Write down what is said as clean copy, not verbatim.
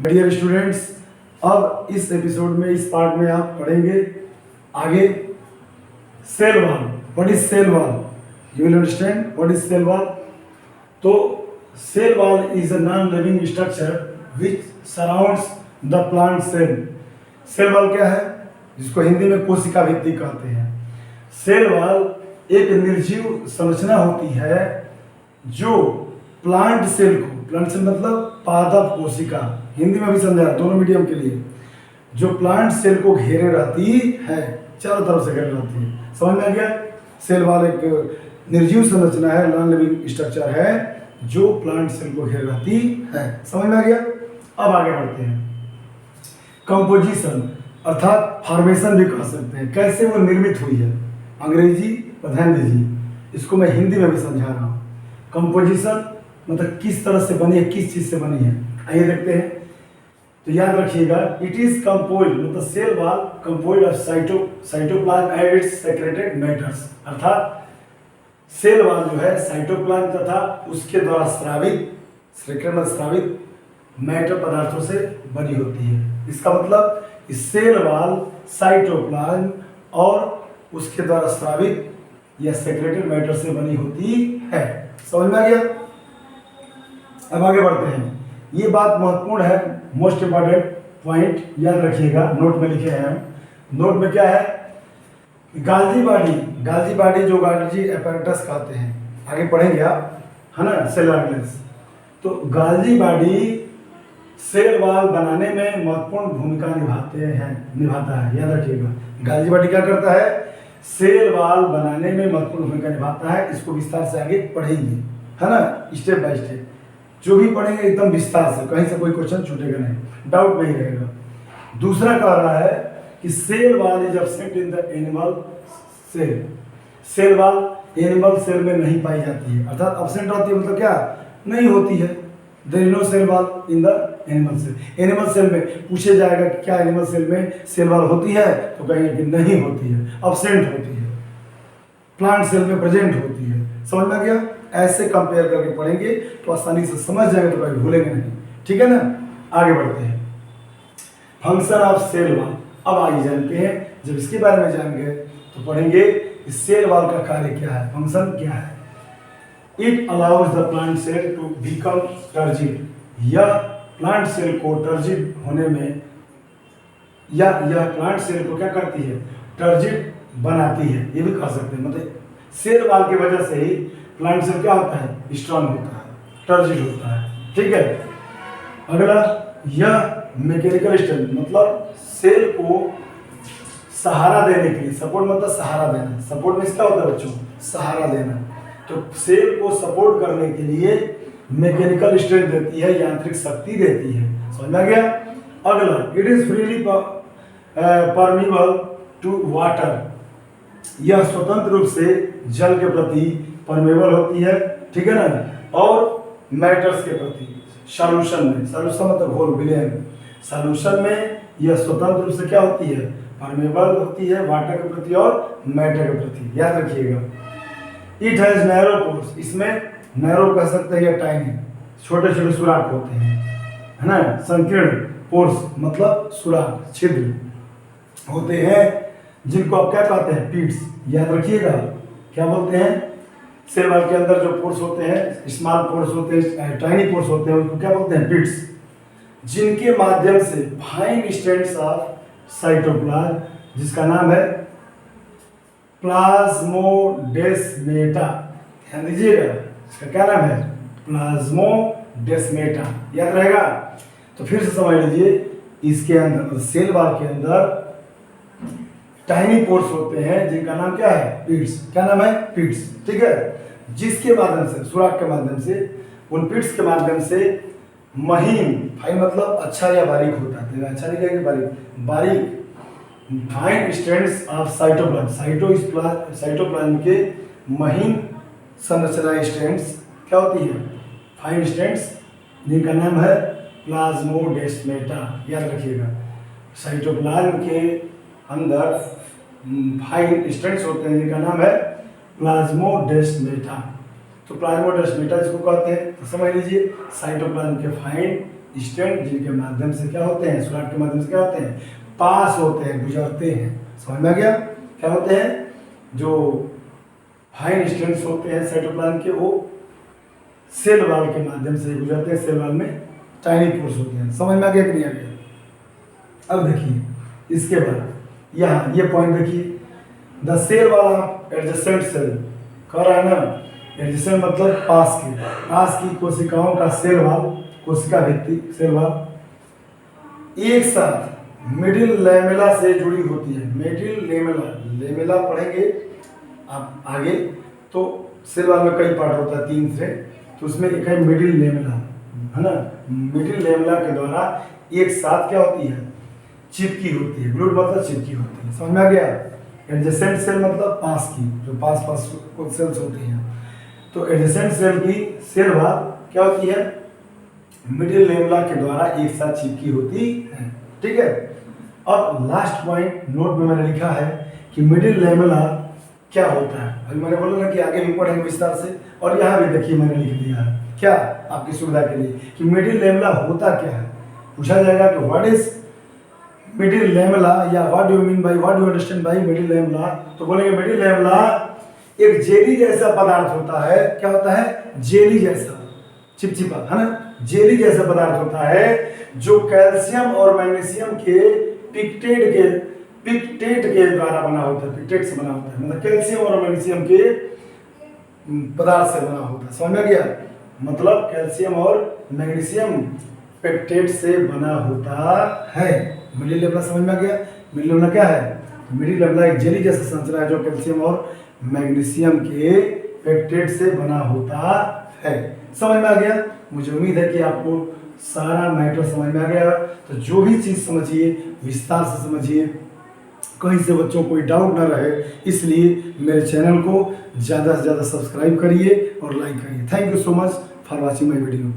Dear students, अब इस episode में, इस पार्ट में आप पढ़ेंगे आगे cell wall. What is cell wall? You will understand what is cell wall. तो cell wall is a non living structure which surrounds the plant cell. Cell wall क्या है? जिसको हिंदी में कोशिका भित्ति कहते हैं। सेल वॉल एक निर्जीव संरचना होती है जो प्लांट सेल को, प्लांट सेल मतलब पादप कोशिका, हिंदी में भी समझा दोनों मीडियम के लिए, जो प्लांट सेल को घेरे रहती है, चारों तरफ से घेरे रहती है। समझ में आ गया? सेल वॉल एक निर्जीव संरचना है, नॉन लिविंग स्ट्रक्चर है जो प्लांट सेल को घेरे रहती है। समझ में आ गया? अब आगे बढ़ते हैं। कंपोजिशन अर्थात फॉर्मेशन भी कह सकते हैं, कैसे वो निर्मित हुई है। अंग्रेजी पर ध्यान दीजिए, इसको मैं हिंदी में भी समझा रहा हूँ। कंपोजिशन मतलब किस तरह से बनी है, किस चीज से बनी है। आइए देखते हैं। तो याद रखिएगा, इट इज कंपोज मतलब cell wall compose of cytoplasm and its secreted matters. अर्थात सेल वॉल जो है साइटोप्लाज्म तथा उसके द्वारा स्रावित मैटर पदार्थों से बनी होती है। इसका मतलब इस सेल वॉल साइटोप्लाज्म और उसके द्वारा स्रावित या सेक्रेटेड मैटर से बनी होती है। समझ में आ गया? अब आगे बढ़ते हैं। ये बात महत्वपूर्ण है, मोस्ट इंपॉर्टेंट पॉइंट याद रखिएगा, नोट में लिखे हैं। नोट में क्या है? गाल्जी बॉडी जो गाल्जी एपैरेटस कहते हैं, आगे पढ़ेंगे आप, है ना, सेलुलर ग्लैंड्स। तो गाल्जी बॉडी सेल वॉल बनाने में महत्वपूर्ण भूमिका निभाता है। याद रखिएगा, गाल्जी बॉडी क्या करता है? सेल वॉल बनाने में महत्वपूर्ण भूमिका निभाता है। इसको विस्तार से आगे पढ़ेंगे, है ना, स्टेप बाय स्टेप। जो भी पढ़ेंगे एकदम विस्तार से, कहीं से कोई क्वेश्चन छूटेगा नहीं, डाउट नहीं रहेगा। दूसरा कह रहा है कि cell wall is absent in the animal cell. Cell wall animal cell में नहीं पाई जाती है, अर्थात एब्सेंट होती है मतलब क्या? नहीं होती है। There is no cell wall in the animal cell. Animal cell में पूछे जाएगा कि क्या एनिमल सेल में सेल वॉल होती है, तो कहेंगे कि नहीं होती है, एब्सेंट होती है। प्लांट सेल में प्रेजेंट होती है। समझ में आ गया? ऐसे कंपेयर करके पढ़ेंगे तो आसानी से समझ जाएंगे, तो कभी भूलेंगे नहीं। ठीक है ना? आगे बढ़ते हैं। Function of cell wall. अब आगे जानते हैं, जब इसके बारे में जान गए तो पढ़ेंगे इस सेल वॉल का कार्य क्या है, फंक्शन क्या है। It allows the plant cell to become turgid. यह प्लांट सेल को टर्जिड होने में, या यह प्लांट सेल को क्या करती है? टर्जिड बनाती है, ये भी कह सकते हैं। मतलब सेल वॉल की वजह से ही प्लांट सेल क्या होता है? स्ट्रॉन्ग होता है, टर्जिड होता है। ठीक है। अगला, यह मैकेनिकल स्ट्रेंथ मतलब सेल को सहारा देने के लिए, सपोर्ट मतलब सहारा देना, सपोर्ट में क्या होता है बच्चों? सहारा देना। तो सेल को सपोर्ट करने के लिए मैकेनिकल स्ट्रेंथ देती है, यांत्रिक शक्ति देती है। समझ में आ गया? अगला, it is freely permeable to water. यह स्वतंत्र रूप से जल के प्रति परमेबल होती है, ठीक है ना, और मैटर्स के प्रति। सॉल्यूशन में, सॉल्यूशन मतलब घोल, विलयन, सॉल्यूशन में यह स्वतंत्र रूप से क्या होती है? परमेबल होती है वाटर के प्रति और मैटर के प्रति। याद रखिएगा। It has narrow pores. इसमें नैरो कह सकते हैं या टाइनी, छोटे छोटे सुराख होते हैं, है ना। संकीर्ण, पोर्स मतलब सुराख, छिद्र होते हैं, जिनको आप क्या कहते हैं? पीट्स। याद रखिएगा, क्या बोलते हैं? सेल वॉल के अंदर जो पोर्स होते हैं, स्मॉल पोर्स होते हैं, टाइनी पोर्स होते हैं, उनको क्या बोलते हैं? पिट्स। जिनके माध्यम से फाइन स्ट्रैंड्स ऑफ साइटोप्लाज्म, जिसका नाम है प्लाज्मोडेस्मेटा। ध्यान दीजिएगा, इसका क्या नाम है? प्लाज्मोडेस्मेटा। याद रहेगा? तो फिर से समझ लीजिए, इसके अंदर, सेल वॉल के अंदर टाइनी पोर्स होते हैं, जिनका नाम क्या है? पिट्स। क्या नाम है? पिट्स। ठीक है। जिसके माध्यम से, सुराख के माध्यम से, उन पिट्स के माध्यम से महीन, फाइन मतलब अच्छा या बारीक होता है, अच्छा नहीं कहेंगे, बारीक fine strands of cytoplasm, cytoplasm के महीन संरचना स्ट्रैंड्स क्या होती है? फाइन स्ट्रैंड्स, जिनका नाम है प्लाज्मोडेस्मेटा। याद रखिएगा, साइटोप्लाज्म के अंदर फाइन स्ट्रैंड्स होते हैं, जिनका नाम है प्लाज्मोडेस्मेटा। तो प्लाज्मोडेस्मेटा जिसको कहते हैं, तो समझ लीजिए साइटोप्लाज्म के फाइन स्टेंट जिनके माध्यम से क्या होते हैं, स्लॉट के माध्यम से क्या होते हैं, पास होते हैं, गुजरते हैं। समझ में आ गया? क्या होते हैं? जो फाइन स्टेंट्स होते हैं साइटोप्लाज्म के, वो सेल वॉल के माध्यम से गुजरते हैं। सेल वॉल में टाइनी पोर्स होते हैं। समझ में आ गया कि नहीं आ गया? अब देखिए इसके बाद यहाँ ये पॉइंट देखिए, the cell wall of adjacent cell, कह रहा है ना, एडजेसेंट मतलब पास की कोशिकाओं का सेल वॉल, कोशिका भित्ति सेल वॉल एक साथ मिडिल लेमेला से जुड़ी होती है। मिडिल लेमेला, लेमेला पढ़ेंगे आप आगे, तो सेल वॉल में कई पार्ट होता है, 3 से, तो उसमें एक है मिडिल लेमेला, है ना। मिडिल लेमेला के द्वारा एक साथ क्या होती है, चिपकी होती है। ग्लूट मतलब चिपकी होती है। समझ में आ गया? एडजेसेंट सेल मतलब पास की, जो पास को सेल्स होती हैं। तो एडजेसेंट सेल की सेल वॉल क्या होती है, मिडिल लेमेला के द्वारा एक साथ चिपकी होती है। ठीक है। अब लास्ट पॉइंट नोट में मैंने लिखा है कि मिडिल लेमेला क्या होता है। अभी मैंने बोला ना कि आगे भी पढ़ेंगे विस्तार से, और यहाँ भी देखिए मैंने लिख दिया है क्या आपकी सुविधा के लिए कि मिडिल लेमेला होता क्या है। पूछा जाएगा कि व्हाट इज मिडिल लेमेला, या what do you mean by, what do you understand by middle lamella, तो बोलेंगे मिडिल लेमेला एक जेली जैसा पदार्थ होता है। क्या होता है? जेली जैसा, चिपचिपा, है ना, जेली जैसा पदार्थ होता है जो कैल्शियम और मैग्नीशियम के पिक्टेट के द्वारा बना होता है, पिक्टेट से बना होता है, मतलब कैल्शियम और मैग्नीशियम के पदार्थ से बना होता है। समझ में गया? मतलब कैल्शियम और मैग्नीशियम पिक्टेट से बना होता है। मिडिल लेमेला समझ में आ गया? मिडिल लेमेला क्या है? मिडिल लेमेला एक जेली जैसा संरचना है जो कैल्शियम और मैग्नीशियम के पिक्टेट से बना होता है। समझ में आ गया? मुझे उम्मीद है कि आपको सारा मैटर समझ में आ गया। तो जो भी चीज़ समझिए विस्तार से समझिए, कहीं से बच्चों को कोई डाउट ना रहे, इसलिए मेरे चैनल को ज़्यादा से ज़्यादा सब्सक्राइब करिए और लाइक करिए। Thank you so much for watching my video.